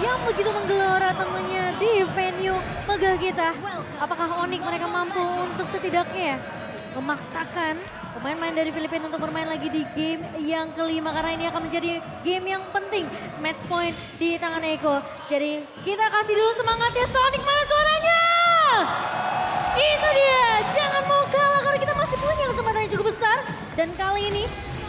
yang begitu menggelora tentunya di venue megah kita. Apakah Onyx mereka mampu untuk setidaknya memaksakan pemain-pemain dari Filipina untuk bermain lagi di game yang kelima, karena ini akan menjadi game yang penting. Match point di tangan Eko. Jadi kita kasih dulu semangatnya Sonic, mana suaranya? Itu dia, jangan mau kalah karena kita masih punya kesempatan yang cukup besar. Dan kali ini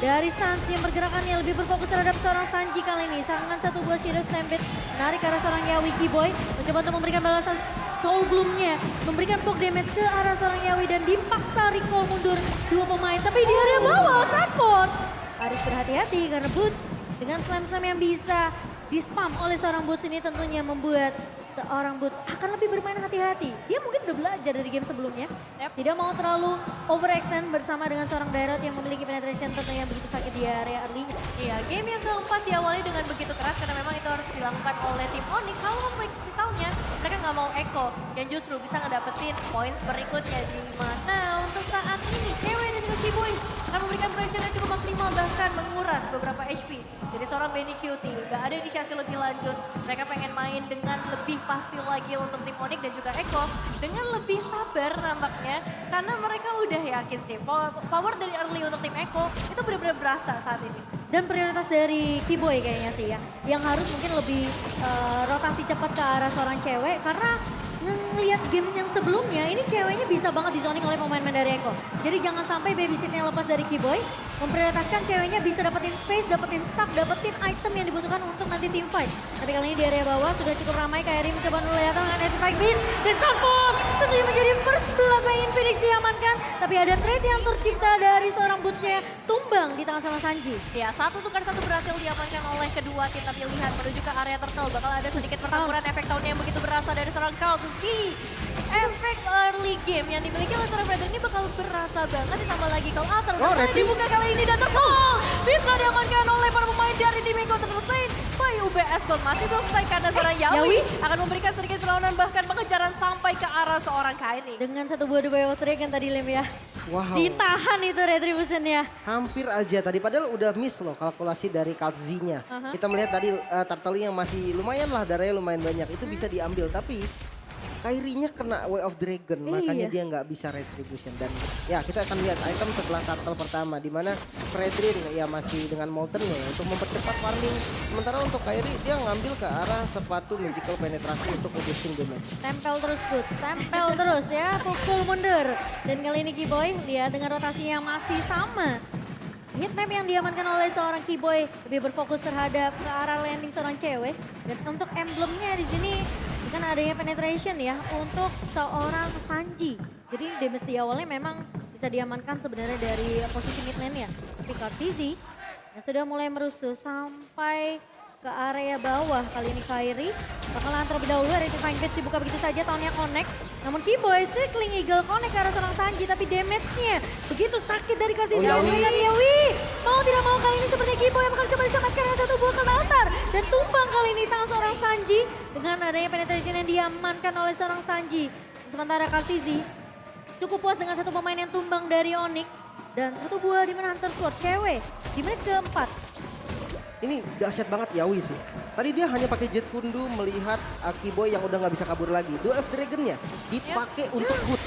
dari Sans yang pergerakannya lebih berfokus terhadap seorang Sanji kali ini. Serangan satu buah Shadow Stampede menarik ke arah seorang Yawi. Kiboy mencoba untuk memberikan balasan Soul Bloom-nya, memberikan poke damage ke arah seorang Yawi dan dipaksa recall mundur dua pemain. Tapi di area bawah support harus berhati-hati karena Boots dengan slam-slam yang bisa di-spam oleh seorang Boots ini tentunya membuat seorang Boots akan lebih bermain hati-hati. Dia mungkin udah belajar dari game sebelumnya. Tidak mau terlalu overextend bersama dengan seorang Dairot yang memiliki penetration tentunya begitu sakit di area early. Iya, game yang keempat diawali dengan begitu keras karena memang itu harus dilakukan oleh tim Onyx. Kalau misalnya mereka nggak mau Eko yang justru bisa ngedapetin points berikutnya di mana untuk saat ini cewek dan juga Kiboy akan memberikan pressure yang cukup maksimal bahkan menguras beberapa HP. Jadi seorang Benny Cutie nggak ada inisiasi lebih lanjut. Mereka pengen main dengan lebih pasti lagi untuk tim Onyx dan juga Eko dengan lebih sabar nampaknya karena mereka udah yakin sih power dari early untuk tim Eko itu benar-benar berasa saat ini. Dan prioritas dari Kiboy kayaknya sih ya, yang harus mungkin lebih rotasi cepat ke arah seorang cewek karena ngelihat game yang sebelumnya ini ceweknya bisa banget dizoning oleh pemain-pemain dari Eko. Jadi jangan sampai babysitnya lepas dari Kiboy, memprioritaskan ceweknya bisa dapetin space, dapetin stack, dapetin item yang dibutuhkan untuk nanti team fight. Tapi kali ini di area bawah sudah cukup ramai, Kairi mencoba datang dengan Electrifying Beam dan Sunform tentunya menjadi first blood by Infinix diamankan. Tapi ada trade yang tercipta dari seorang Boots-nya tumbang di tangan sama Sanji. Ya, satu tukar satu berhasil diamankan oleh kedua tim, tapi lihat menuju ke area turtle bakal ada sedikit pertempuran efek tahun yang begitu berasa dari seorang Carl. Efek early game yang dimiliki oleh seorang Frederick ini bakal berasa banget, ditambah lagi kalau dibuka kali ini dan Turtle bisa diamankan oleh para pemain dari tim Eko. Selesai by UBS Gold, masih selesai karena seorang Yawi akan memberikan sedikit perlawanan bahkan pengejaran sampai ke arah seorang Kairi. Dengan satu buah double trade kan tadi Lem ya. Wow. Ditahan itu Retribution-nya. Hampir aja tadi, padahal udah miss loh kalkulasi dari Kaltz-nya. Kita melihat tadi Turtle yang masih lumayan lah, darahnya lumayan banyak. Itu bisa diambil, tapi Kairinya kena Way of Dragon, makanya dia nggak bisa Retribution. Dan ya kita akan lihat item setelah Turtle pertama, di mana Fredrin ya masih dengan Molten ya untuk mempercepat farming. Sementara untuk Kairi dia ngambil ke arah sepatu Magical Penetrasi untuk boosting damage. Tempel terus Boots, tempel terus ya, pukul mundur. Dan kali ini Kiboy lihat dengan rotasi yang masih sama. Hitmap yang diamankan oleh seorang Kiboy lebih berfokus terhadap ke arah landing seorang cewek. Dan untuk emblemnya di sini kan adanya penetration ya untuk seorang Sanji. Jadi damage di awalnya memang bisa diamankan sebenarnya dari posisi mid lane ya. Tapi Kartizi yang sudah mulai merusuh sampai ke area bawah. Kali ini Kairi bakalan terlebih dahulu, Rectifying Page dibuka begitu saja, tahunnya connect. Namun Kiboy Circling Eagle connect ke arah seorang Sanji, tapi damage-nya begitu sakit dari Kartizi. Yawi mau tidak mau kali ini sepertinya Kiboy bakal coba diselamatkan dengan satu buah ke altar. Dan tumbang kali ini tangan seorang Sanji dengan adanya penetration yang diamankan oleh seorang Sanji. Sementara Kartizi cukup puas dengan satu pemain yang tumbang dari Onyx. Dan satu buah di mana Hunter Sword cewek di menit keempat. Ini dahsyat banget Yawi sih. Tadi dia hanya pakai Jet Kundu melihat Kiboy yang udah nggak bisa kabur lagi. Duel of Dragon-nya dipakai untuk hood.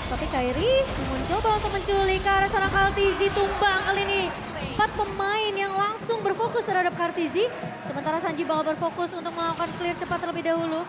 Tapi Kairi mencoba untuk menculik ke arah seorang Kartizi, tumbang kali ini. 4 pemain yang langsung berfokus terhadap Kartizi. Sementara Sanji bakal berfokus untuk melakukan clear cepat terlebih dahulu.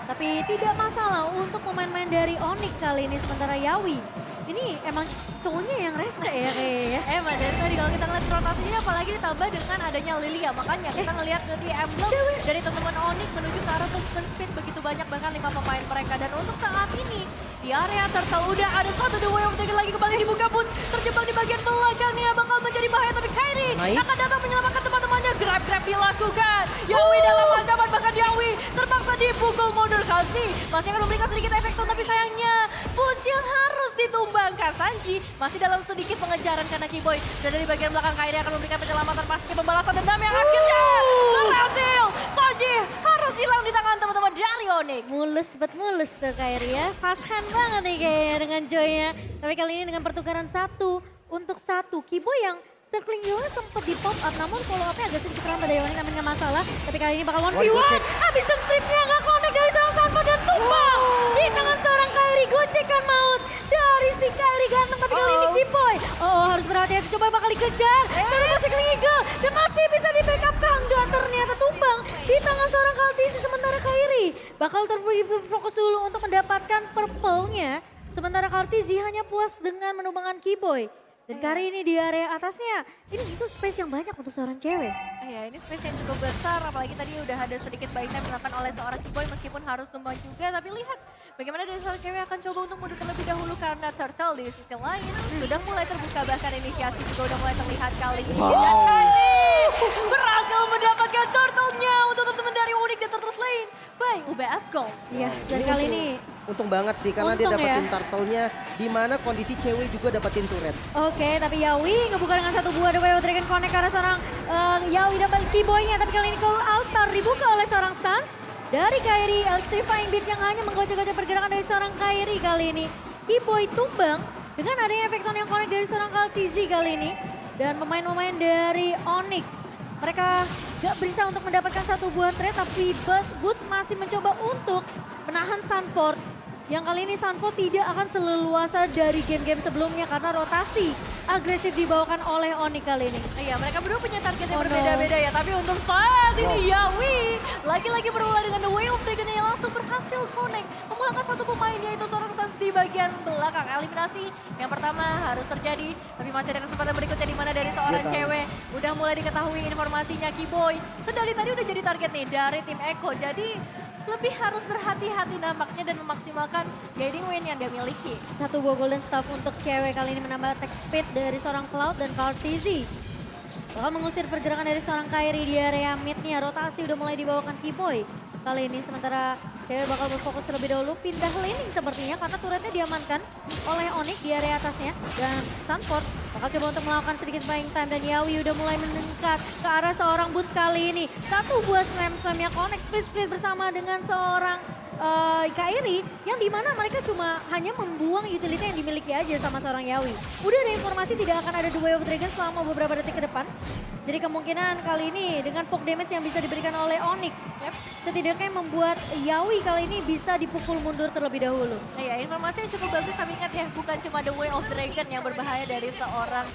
Tapi tidak masalah untuk pemain-pemain dari Onyx kali ini. Sementara Yawi, ini emang cowoknya yang rese ya kayaknya. Emang dari tadi kalau kita ngeliat rotasinya apalagi ditambah dengan adanya Lilia. Makanya kita ngeliat di emblem dari teman-teman Onyx menuju ke arah movement speed begitu banyak, bahkan 5 pemain mereka. Dan untuk saat ini di area turtle udah ada satu The Way of Dragon lagi kembali dibuka pun terjebak di bagian belakangnya bakal menjadi bahaya, tapi Kairi akan datang menyelamatkan teman-temannya. Grab dilakukan. Yawi dalam ancaman, bahkan Yawi terpaksa dipukul mundur. Kalsi masih akan memberikan sedikit efek tone, tapi sayangnya Boots yang harus ditumbangkan. Sanji masih dalam sedikit pengejaran karena Kiboy dan dari bagian belakang Kairi akan memberikan penyelamatan pastinya, pembalasan dendam yang akhirnya berhasil. Sanji harus hilang di tangan teman-teman dari Onyx. Mulus tuh Kairi ya, fast hand banget nih kayaknya dengan Joy-nya. Tapi kali ini dengan pertukaran 1 untuk 1, Kiboy yang Circling Yula sempat di pop up, namun follow up-nya agak sedikit kurang pada Yoning, namun gak masalah. Tapi kali ini bakal 1v1, habis jump strip-nya gak connect dari seorang Sanford dan tumbang. Di tangan seorang Kairi, gocekan maut dari si Kairi ganteng, tapi kali ini Kiboy. Harus berhati-hati, coba bakal dikejar. Tapi Circling Eagle, dan masih bisa di backup kah? Enggak, ternyata tumbang di tangan seorang Kaltisi, sementara Kairi bakal terfokus dulu untuk mendapatkan purple-nya. Sementara Kaltisi hanya puas dengan menumbangkan Kiboy. Dan kali ini di area atasnya, ini itu space yang banyak untuk seorang cewek. Iya, ini space yang cukup besar, apalagi tadi udah ada sedikit buying time dilakukan oleh seorang Kiboy meskipun harus tumbang juga. Tapi lihat bagaimana dari seorang cewek akan coba untuk mundur terlebih dahulu karena Turtle di sisi lain sudah mulai terbuka, bahkan inisiasi juga udah mulai terlihat kali ini. Dan kali berhasil mendapatkan Turtle-nya untuk teman-teman dari Unik dan Turtle Lane by UBS Gold. Iya, dan kali ini untung banget sih karena dia dapetin turtle-nya, di mana kondisi cewek juga dapetin turret. Oke, tapi Yawi ngebuka dengan satu buah The Way of Dragon Connect karena seorang Yawi dapat Kiboy-nya. Tapi kali ini Call Altar dibuka oleh seorang Sans dari Kairi. Electrifying Beats yang hanya menggocek-gocek pergerakan dari seorang Kairi kali ini. Kiboy tumbang dengan adanya efek yang connect dari seorang Kaltizi kali ini. Dan pemain-pemain dari Onyx, mereka gak bisa untuk mendapatkan satu buah trade, tapi Boots masih mencoba untuk menahan Sanford. Yang kali ini Sanford tidak akan seleluasa dari game-game sebelumnya karena rotasi agresif dibawakan oleh Onyx kali ini. Iya, mereka berdua punya target yang berbeda-beda ya. Tapi untuk saat ini Yawi lagi-lagi berulah dengan The Way of Dragon yang langsung berhasil connect. Memulangkan satu pemain yaitu seorang Sans di bagian belakang. Eliminasi yang pertama harus terjadi. Tapi masih ada kesempatan berikutnya di mana dari seorang cewek. Udah mulai diketahui informasinya Kiboy. Sedari tadi udah jadi target nih dari tim Echo. Jadi lebih harus berhati-hati nampaknya dan memaksimalkan guiding win yang dia miliki. Satu buah golden staff untuk cewek kali ini menambah attack speed dari seorang Cloud dan Kaltizi. Bakal mengusir pergerakan dari seorang Kairi di area mid-nya. Rotasi udah mulai dibawakan Kiboy. Kali ini sementara cewek bakal berfokus terlebih dahulu pindah laning sepertinya karena turretnya diamankan oleh Onyx di area atasnya. Dan Sanford bakal coba untuk melakukan sedikit buying time dan Yawi udah mulai mendekat ke arah seorang Boots kali ini. Satu buah slam yang connect split bersama dengan seorang Kairi yang dimana mereka cuma hanya membuang utility yang dimiliki aja sama seorang Yawi. Udah ada informasi tidak akan ada The Way of Dragon selama beberapa detik ke depan. Jadi kemungkinan kali ini dengan poke damage yang bisa diberikan oleh Onyx, setidaknya membuat Yawi kali ini bisa dipukul mundur terlebih dahulu. Iya, informasi yang cukup bagus, tapi ingat ya, bukan cuma The Way of Dragon yang berbahaya dari seorang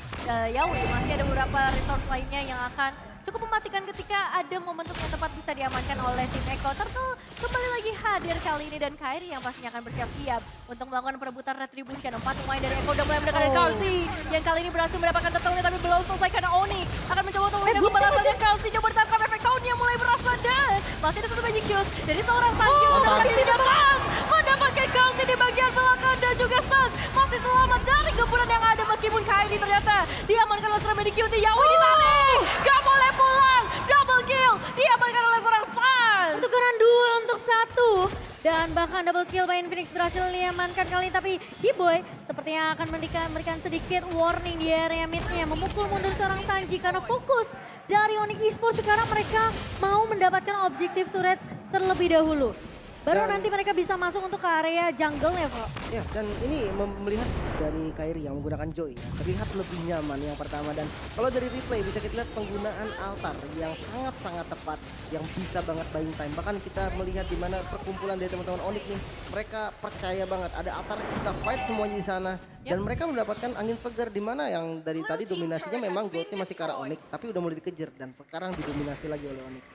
Yawi. Masih ada beberapa resource lainnya yang akan cukup mematikan ketika ada momentum yang tepat bisa diamankan oleh tim Echo. Turtle kembali lagi hadir kali ini dan Kairi yang pastinya akan bersiap-siap untuk melakukan perebutan retribution. 4 pemain dari Echo udah mulai mendekati Kalsi yang kali ini berhasil mendapatkan Turtle-nya tapi belum selesai karena Onyx akan mencoba untuk menghindar pembalasan dan Kalsi coba ditangkap efek count-nya mulai berasa dan masih ada satu magic use dari seorang Sanji untuk Kalsi datang mendapatkan Kalsi di bagian belakang dan juga Sans masih selamat dari gempuran yang ada meskipun Kairi ternyata diamankan oleh seorang magic use. Yawi ditarik, gak boleh pulang, double kill diamankan oleh seorang Sans. Tukeran 2 untuk 1 dan bahkan double kill by Infinix berhasil diamankan kali ini. Tapi Kiboy sepertinya akan memberikan sedikit warning di area mid-nya, memukul mundur seorang Sanji karena fokus dari Onyx Esports sekarang mereka mau mendapatkan objektif turret terlebih dahulu. Baru nanti mereka bisa masuk untuk ke area jungle-nya, Bro. Ya, dan ini melihat dari Kairi yang menggunakan Joy, terlihat lebih nyaman yang pertama. Dan kalau dari replay bisa kita lihat penggunaan altar yang sangat-sangat tepat, yang bisa banget buying time. Bahkan kita melihat di mana perkumpulan dari teman-teman Onyx nih, mereka percaya banget ada altar, kita fight semuanya di sana. Dan mereka mendapatkan angin segar di mana yang dari tadi dominasinya memang goldnya masih ke arah Onyx, tapi udah mulai dikejar dan sekarang didominasi lagi oleh Onyx.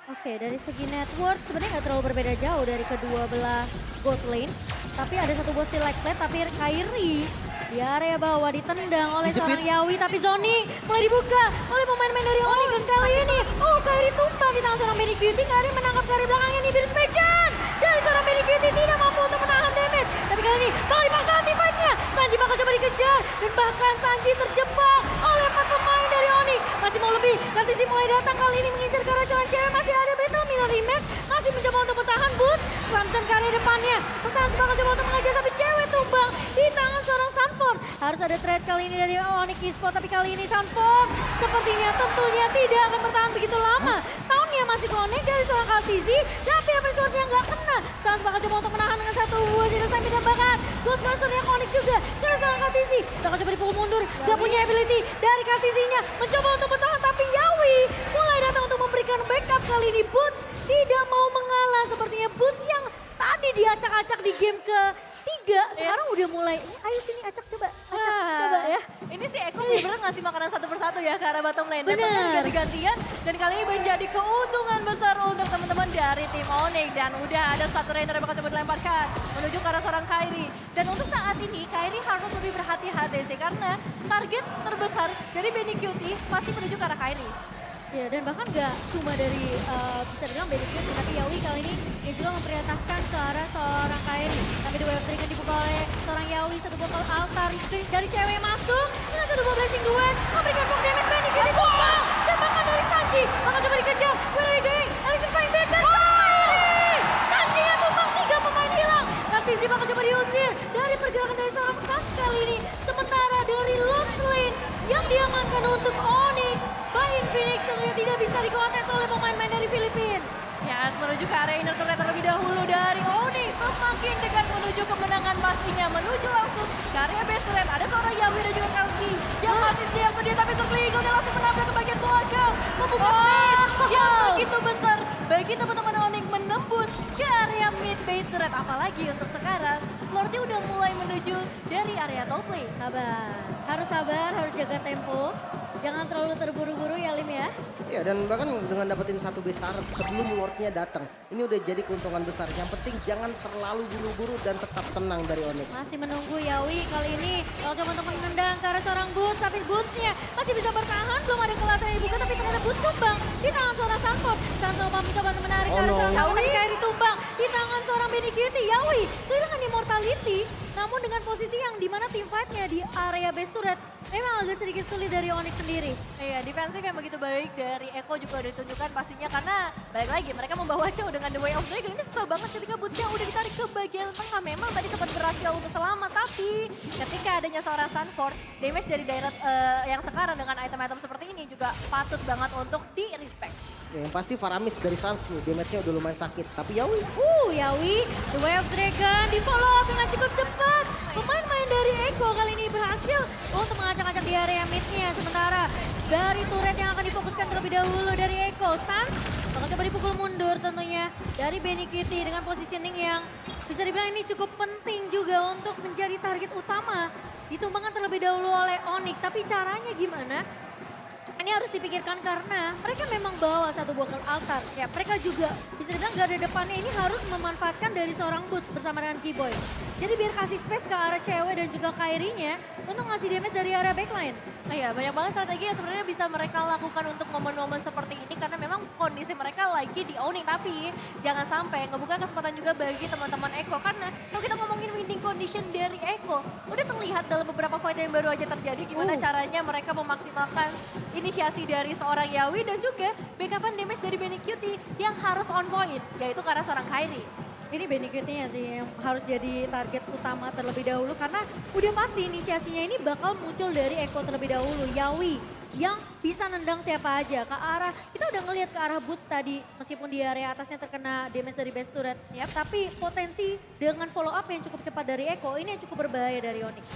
Oke, dari segi network sebenarnya nggak terlalu berbeda jauh dari kedua belah bot lane. Tapi ada satu buah select plate, tapi Kairi di area bawah ditendang oleh seorang Yawi. Tapi Zoni mulai dibuka oleh pemain-pemain dari Onyx. Dan kali ini, Kairi tumbang di tangan seorang Benny Cutie. Nggak ada yang menangkap Kairi belakangnya nih, Beerus Pechan. Dari seorang Benny Cutie tidak mampu untuk menahan damage. Tapi kali ini bakal dipaksa anti-fight-nya. Sanji bakal coba dikejar. Dan bahkan Sanji terjebak oleh 4 pemain dari Onyx. Masih mau lebih, Kaltisi mulai datang kali ini mengincar ke arah jalan cewek. Masih ada Battle Miller rematch, masih mencoba untuk bertahan Boots. Slamson ke area depannya. Sans bakal coba untuk mengejar tapi cewek tumbang di tangan seorang Sanford. Harus ada trade kali ini dari Onyx Esports, tapi kali ini Sanford sepertinya tentunya tidak akan bertahan begitu lama. Tahunnya masih connect dari seorang Kaltizi, tapi apa swordnya nggak kena. Sans bakal coba untuk menahan dengan satu buah Zero Time ditambahkan. Ghostmaster-nya Onyx juga. Karena seorang Kartisi bakal coba dipukul mundur. Gak punya ability dari Kartisinya. Mencoba untuk bertahan tapi Yawi mulai datang untuk memberikan backup. Kali ini Boots tidak mau mengalah. Sepertinya Boots yang tadi diacak-acak di game ketiga. Sekarang udah mulai, ayo sini acak coba. Coba ya. Ini sih Eko bener-bener ngasih makanan satu persatu ya ke arah bottom lane. Dan Bener. ganti-gantian. Dan kali ini menjadi keuntungan besar untuk teman-teman dari tim Onyx. Dan udah ada satu Rainer yang bakal coba dilemparkan menuju ke arah seorang Kairi. Dan untuk saat ini Kairi harus lebih berhati-hati sih. Karena target terbesar dari Benny Cutie pasti menuju ke arah Kairi. Ya, dan bahkan gak cuma dari bisa dibilang Benedict, tapi Yawi kali ini dia juga memprioritaskan ke arah seorang Kairi. Tapi di wave trigger dibuka oleh seorang Yawi, satu botol altar dari cewek masuk. Dengan satu buah blessing duet, memberikan block damage Benedict ditumpang. Dan bahkan dari Sanji, bakal coba dikejar. Where are you going? Alisson fight back dan Kairi! Sanji yang tumpang, 3 pemain hilang. Kartisi bakal coba diusir dari pergerakan dari seorang Sans kali ini. Sementara dari Lost Lane yang diamankan untuk Onyx. Bain Phoenix tentunya tidak bisa dikontes oleh pemain-pemain dari Filipina. Ya, menuju ke area inner turret terlebih dahulu dari Onyx. Semakin dekat menuju kemenangan pastinya. Menuju langsung ke area base turret. Ada seorang Yawi dan juga Kalki yang masih siap sedia. Tapi Serkling udah langsung menabrak ke bagian belakang. Membuka space yang begitu besar bagi teman-teman Onyx menembus ke area mid base turret. Apalagi untuk sekarang, Lordnya udah mulai menuju dari area top lane. Sabar, harus jaga tempo. Jangan terlalu terburu-buru ya Lim ya. Ya, dan bahkan dengan dapetin satu base turret sebelum Lordnya datang. Ini udah jadi keuntungan besar. Yang penting jangan terlalu buru-buru dan tetap tenang dari Onyx. Masih menunggu Yawi kali ini. Kalau coba untuk menendang ke arah seorang Boots. Tapi Bootsnya masih bisa bertahan. Belum ada kelihatan yang dibuka. Tapi ternyata Boots tumbang di tangan seorang Sanford. Sanford mencoba untuk menarik ke arah seorang Yawi. Tapi Kairi tumbang di tangan seorang Benny Cutie. Yawi kehilangan immortality. Namun dengan posisi yang dimana team fight-nya di area base turret. Memang agak sedikit sulit dari Onyx sendiri. Iya, defensif yang begitu baik dari Eko juga udah ditunjukkan pastinya karena balik lagi mereka membawa Chow dengan The Way of Dragon. Ini susah banget ketika Bootsnya udah ditarik ke bagian tengah. Memang tadi sempat berhasil untuk selamat, tapi ketika adanya seorang Sanford, damage dari direct yang sekarang dengan item-item seperti ini juga patut banget untuk di-respect. Ya, yang pasti Faramis dari Sans nih, damage-nya udah lumayan sakit. Tapi Yawi, Yawi, The Way of Dragon di follow up dengan cukup cepat. Pemain-pemain dari Eko kali ini berhasil untuk mengacak-acak di area mid-nya. Sementara dari turret yang akan difokuskan terlebih dahulu dari Eko. Sans bakal coba dipukul mundur tentunya dari Benny Cutie dengan positioning yang bisa dibilang ini cukup penting juga untuk menjadi target utama. Ditumbangkan terlebih dahulu oleh Onyx, tapi caranya gimana? Ini harus dipikirkan karena mereka memang bawa satu buah altar. Ya, mereka juga bisa dibilang gak ada depannya ini harus memanfaatkan dari seorang Boots bersama dengan Keyboy. Jadi biar kasih space ke arah cewek dan juga Kairinya untuk ngasih damage dari area backline. Nah ya, banyak banget strategi yang sebenarnya bisa mereka lakukan untuk momen-momen seperti ini karena memang kondisi mereka lagi di owning. Tapi jangan sampai ngebuka kesempatan juga bagi teman-teman Eko karena kalau kita ngomongin winning condition dari Eko, udah terlihat dalam beberapa fight yang baru aja terjadi gimana caranya mereka memaksimalkan inisiasi dari seorang Yawi dan juga backupan damage dari Benny Cutie yang harus on point, yaitu karena seorang Kairi. Ini Benny Cutie-nya sih yang harus jadi target utama terlebih dahulu karena udah pasti inisiasinya ini bakal muncul dari Eko terlebih dahulu. Yawi yang bisa nendang siapa aja ke arah, kita udah ngelihat ke arah Boots tadi meskipun di area atasnya terkena damage dari base turret. Tapi potensi dengan follow up yang cukup cepat dari Eko ini yang cukup berbahaya dari Onyx.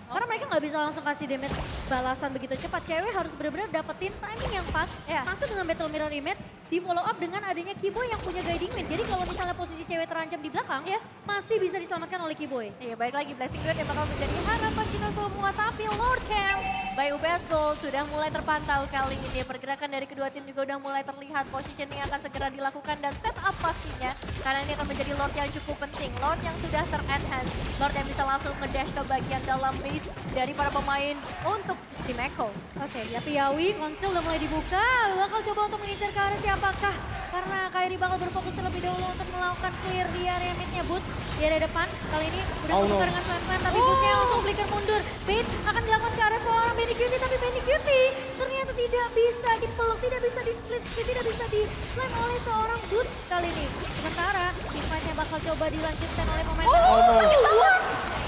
Karena mereka nggak bisa langsung kasih damage balasan begitu cepat. Cewek harus benar-benar dapetin timing yang pas. Masuk dengan battle mirror image, di follow up dengan adanya Keyboy yang punya guiding wind. Jadi kalau misalnya posisi cewek terancam di belakang, masih bisa diselamatkan oleh Keyboy. Iya, baik lagi Blessing Duet yang bakal menjadi harapan kita semua. Tapi Lord Camp by UBS Gold sudah mulai terpantau kali ini. Pergerakan dari kedua tim juga udah mulai terlihat. Positioning akan segera dilakukan dan setup pastinya. Karena ini akan menjadi Lord yang cukup penting. Lord yang sudah ter-enhance. Lord yang bisa langsung nge-dash ke bagian dalam base dari para pemain untuk tim Eko. Oke, Yawi, konsil udah mulai dibuka. Bakal coba untuk mengincar ke arah siapakah? Karena Kairi bakal berfokus terlebih dahulu untuk melakukan clear di area mid-nya Boots. Di area depan, kali ini udah kebuka dengan slam-slam. Tapi Bootsnya langsung belikan mundur. Bait akan dilakukan ke arah seorang Benny Cutie. Tapi Benny Cutie ternyata tidak bisa dipeluk, tidak bisa di-split, tidak bisa di-slam oleh seorang Boots kali ini. Sementara, team-fight-nya bakal coba dilanjutkan oleh pemain.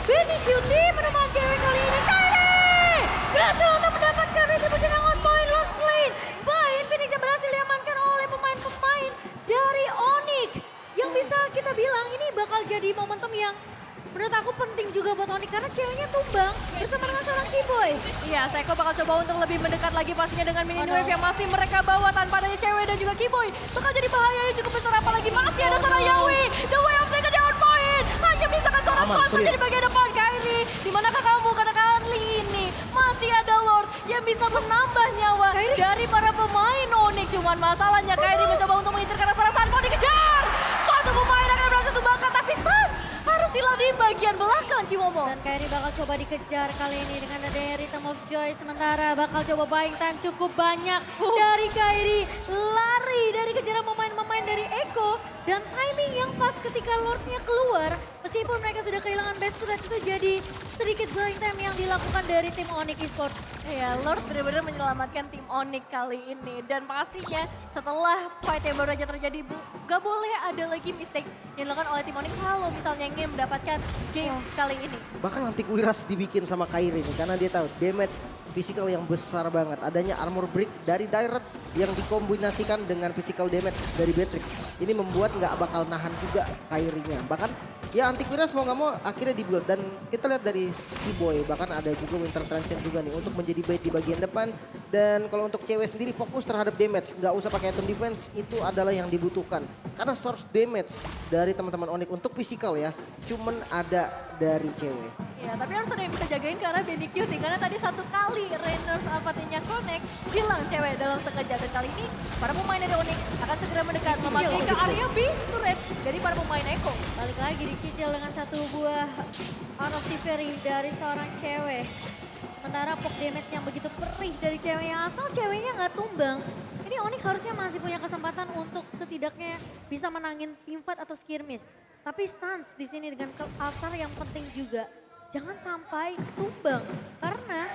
Benny Cutie menemukan cewek kali ini. Kairi berhasil untuk mendapatkan retribution yang on point. Long Slane. Bain Phoenix yang berhasil diamankan oleh pemain-pemain dari Onyx. Yang bisa menjadi momentum yang menurut aku penting juga buat Onyx karena ceweknya tumbang bersama dengan seorang Keyboy. Iya, Seiko bakal coba untuk lebih mendekat lagi pastinya dengan mini wave yang masih mereka bawa tanpa adanya cewek dan juga Keyboy. Bakal jadi bahaya yang cukup besar apalagi masih ada seorang Yawi. The way of second down point. Hanya bisa kan seorang Phantom jadi bagian depan Kairi. Dimanakah kamu? Karena kali ini masih ada Lord yang bisa menambah nyawa dari para pemain Onyx. Cuman masalahnya Kairi mencoba untuk mengincar karena seorang Sanford dikejar. Satu pemain akan berhasil tumbangkan tapi Sans harus hilang di bagian belakang Cimomo. Dan Kairi bakal coba dikejar kali ini dengan adanya Rhythm of Joy. Sementara bakal coba buying time cukup banyak dari Kairi. Lari dari kejaran pemain-pemain dari Eko. Dan timing yang pas ketika Lordnya keluar. Meskipun mereka sudah kehilangan best threat itu jadi sedikit buying time yang dilakukan dari tim Onyx Esports. Ya, Lord benar-benar menyelamatkan tim Onyx kali ini. Dan pastinya setelah fight yang baru aja terjadi, gak boleh ada lagi mistake yang dilakukan oleh tim Onyx kalau misalnya ingin mendapatkan game kali ini. Bahkan nanti Kuiras dibikin sama Kairi nih karena dia tahu damage physical yang besar banget. Adanya armor break dari Direct yang dikombinasikan dengan physical damage dari Beatrix. Ini membuat nggak bakal nahan juga Kairinya. Bahkan ya anti Kuiras mau nggak mau akhirnya dibuild. Dan kita lihat dari Keyboy bahkan ada juga Winter Transient juga nih untuk menjadi bait di bagian depan. Dan kalau untuk cewek sendiri fokus terhadap damage. Nggak usah pakai item defense, itu adalah yang dibutuhkan. Karena source damage dari teman-teman Onyx untuk physical ya cuman ada dari cewek. Ya, tapi harus ada yang bisa jagain karena Benny Cutie. Karena tadi satu kali Rainers apatinya connect, hilang cewek dalam sekejap. Dan kali ini para pemain dari Onyx akan segera mendekat memakai ke area base turret dari para pemain Eko. Balik lagi dicicil dengan satu buah out of Thievery dari seorang cewek. Sementara poke damage yang begitu perih dari cewek yang asal ceweknya nggak tumbang. Ini Onyx harusnya masih punya kesempatan untuk setidaknya bisa menangin teamfight atau skirmish. Tapi Sans di sini dengan altar yang penting juga. Jangan sampai tumbang. Karena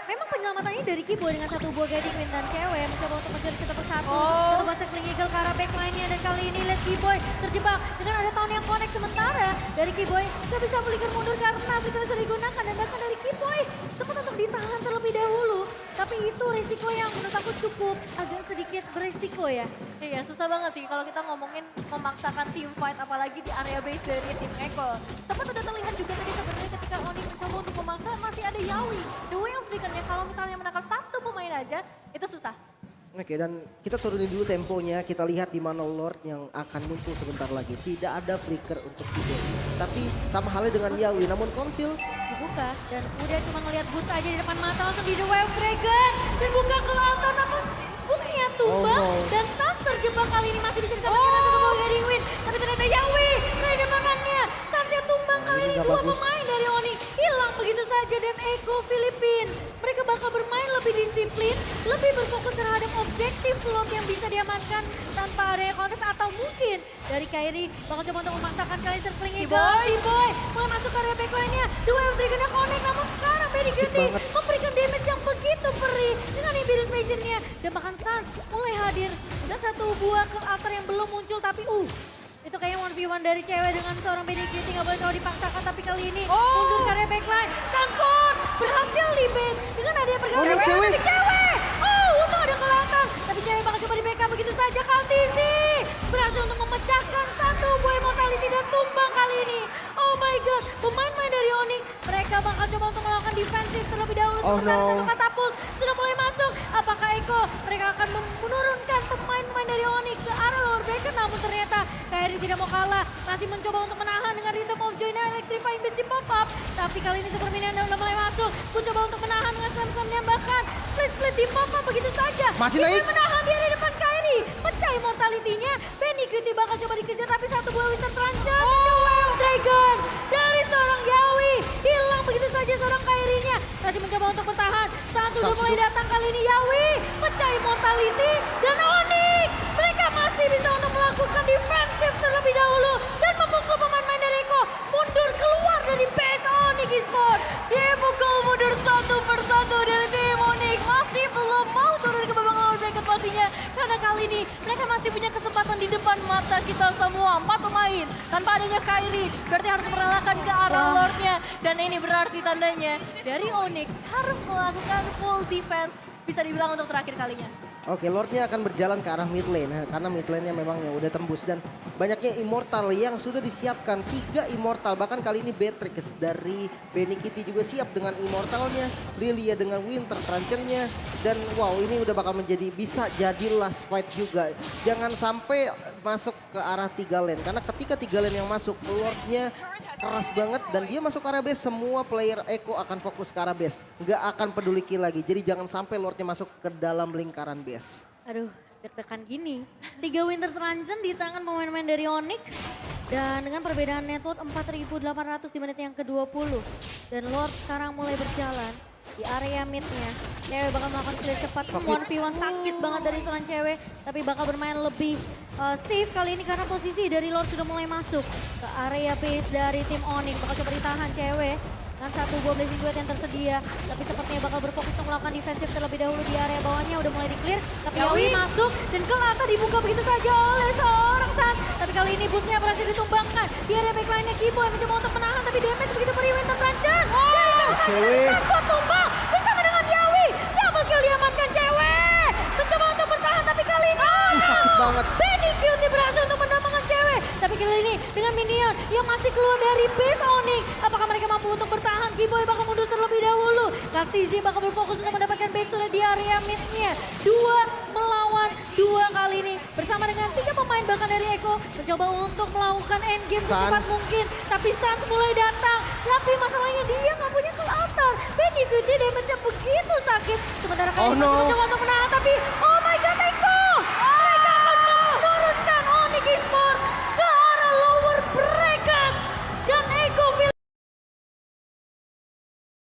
memang penyelamatannya dari Keyboy dengan satu buah guiding wind dan cewek mencoba untuk mencuri satu persatu. Satu bahasa Sling Eagle ke arah backline-nya dan kali ini lihat Keyboy terjebak dengan ada tahun yang connect sementara dari Keyboy gak bisa flicker mundur karena flicker sudah digunakan dan bahkan dari Keyboy sempat untuk ditahan terlebih dahulu. Tapi itu risiko yang menurut aku cukup agak sedikit berisiko ya. Iya, susah banget sih kalau kita ngomongin memaksakan team fight apalagi di area base dari tim Eko. Sempat udah terlihat juga tadi sebenarnya ketika Onyx mencoba untuk memaksa masih ada Yawi. The way of Breaker-nya kalau misalnya menangkap satu pemain aja itu susah. Oke, dan kita turunin dulu temponya. Kita lihat di mana Lord yang akan muncul sebentar lagi. Tidak ada flicker untuk Keyboy. Tapi sama halnya dengan Yawi, namun Konsil Dibuka dan udah cuma ngelihat boot aja di depan mata langsung di The Way of Dragon. Dan buka ke altar namun bootnya tumbang. Dan Sans terjebak kali ini masih bisa diselamatkan satu buah guiding wind. Tapi ternyata Yawi dari depanannya. Sans yang tumbang kali ini dua pemain dari Onyx hilang begitu saja dan Eko Filipin. Mereka bakal bermain lebih disiplin, lebih berfokus terhadap objektif slot yang bisa diamankan tanpa area kontes atau mungkin dari Kairi bakal coba untuk memaksakan kali Sling Eagle. Keyboy mulai masuk ke area backline-nya. The Way of Dragon-nya connect namun sekarang Benny Cutie memberikan damage yang begitu perih dengan Ibirus Mission-nya. Dan bahkan Sans mulai hadir dan satu buah ke altar yang belum muncul tapi itu kayaknya 1v1 dari cewek dengan seorang Benny Cutie nggak boleh terlalu dipaksakan tapi kali ini mundur ke area backline. Sanford berhasil libet dengan ada pergaulan cewek. tapi cewek. Untung ada kelihatan tapi cewek bakal coba di backup begitu saja. Kaltizi berhasil untuk memecahkan satu buah immortality dan tumbang kali ini. Oh my god, pemain-pemain dari Onyx mereka bakal coba untuk melakukan defensif terlebih dahulu. Sementara satu katapult sudah mulai masuk. Apakah Eko mereka akan menurunkan pemain-pemain dari Onyx ke arah lower bracket namun ternyata Kairi tidak mau kalah, masih mencoba untuk menahan dengan Rhythm of Joy dan Electrifying Beat si pop-up. Tapi kali ini Super Minion udah mulai masuk, mencoba untuk menahan dengan slam-slamnya bahkan split-split di pop-up begitu saja. Masih naik. Menahan dia di depan Kairi, pecah immortality-nya. Benny Cutie bakal coba dikejar tapi satu buah Winter Transient. The Way of Dragon dari seorang Yawi, hilang begitu saja seorang Kairinya. Masih mencoba untuk bertahan, Sans sudah mulai datang kali ini Yawi, pecah immortality dan Onyx. Mereka masih bisa untuk melakukan defensif terlebih dahulu dan memukul pemain-pemain dari Eko mundur keluar dari PS Onyx Esports. Dipukul mundur satu persatu dari tim Onyx masih belum mau turun ke babak lower bracket pastinya. Karena kali ini mereka masih punya kesempatan di depan mata kita semua. 4 pemain tanpa adanya Kairi berarti harus merelakan ke arah Lordnya. Dan ini berarti tandanya dari Onyx harus melakukan full defense bisa dibilang untuk terakhir kalinya. Oke, Lordnya akan berjalan ke arah mid lane. Nah, karena mid lane-nya memang yang udah tembus. Dan banyaknya Immortal yang sudah disiapkan. 3 Immortal. Bahkan kali ini Beatrix dari Benny Kitty juga siap dengan Immortalnya. Lilia dengan Winter Truncheon-nya. Dan wow, ini udah bakal menjadi, bisa jadi last fight juga. Jangan sampai masuk ke arah 3 lane. Karena ketika 3 lane yang masuk, Lordnya keras banget. Dan dia masuk ke arah base, semua player Echo akan fokus ke arah base. Nggak akan peduli kill lagi. Jadi jangan sampai Lordnya masuk ke dalam lingkaran base. Aduh, deg-degan gini. 3 Winter Truncheon di tangan pemain-pemain dari Onyx. Dan dengan perbedaan network 4.800 di menit yang ke-20. Dan Lord sekarang mulai berjalan di area midnya. Cewek bakal melakukan clear cepat. 1v1 sakit banget dari seorang cewek. Tapi bakal bermain lebih safe kali ini karena posisi dari Lord sudah mulai masuk ke area base dari tim Onyx. Bakal coba ditahan cewek. Dengan 1 buah Blazing Duet yang tersedia. Tapi sepertinya bakal berfokus untuk melakukan defensif terlebih dahulu di area bawahnya. Udah mulai di-clear. Tapi Yawi masuk dan Kelata dibuka begitu saja oleh seorang San. Tapi kali ini bootnya berhasil ditumbangkan. Di area backline-nya Kibo yang mencoba untuk menahan. Tapi damage begitu beri Winter Truncheon. Cewek. Tumbang bersama dengan Yawi. Double kill diamankan cewek. Mencoba untuk bertahan tapi kali ini. Sakit banget. Benny Kitty berhasil untuk mendapatkan cewek. Tapi kali ini dengan minion yang masih keluar dari base Onyx. Apakah mereka mampu untuk bertahan? Kiboy bakal mundur terlebih dahulu. Kartizi bakal berfokus untuk mendapatkan base turret di area mid-nya. 2 melawan 2 kali ini. Bersama dengan 3 pemain bahkan dari Echo. Mencoba untuk melakukan endgame secepat mungkin. Tapi Sans mulai datang. Tapi masalahnya dia nggak punya Kelata. Benny Kitty damage-nya begitu sakit. Sementara kali ini masih mencoba untuk menahan. Tapi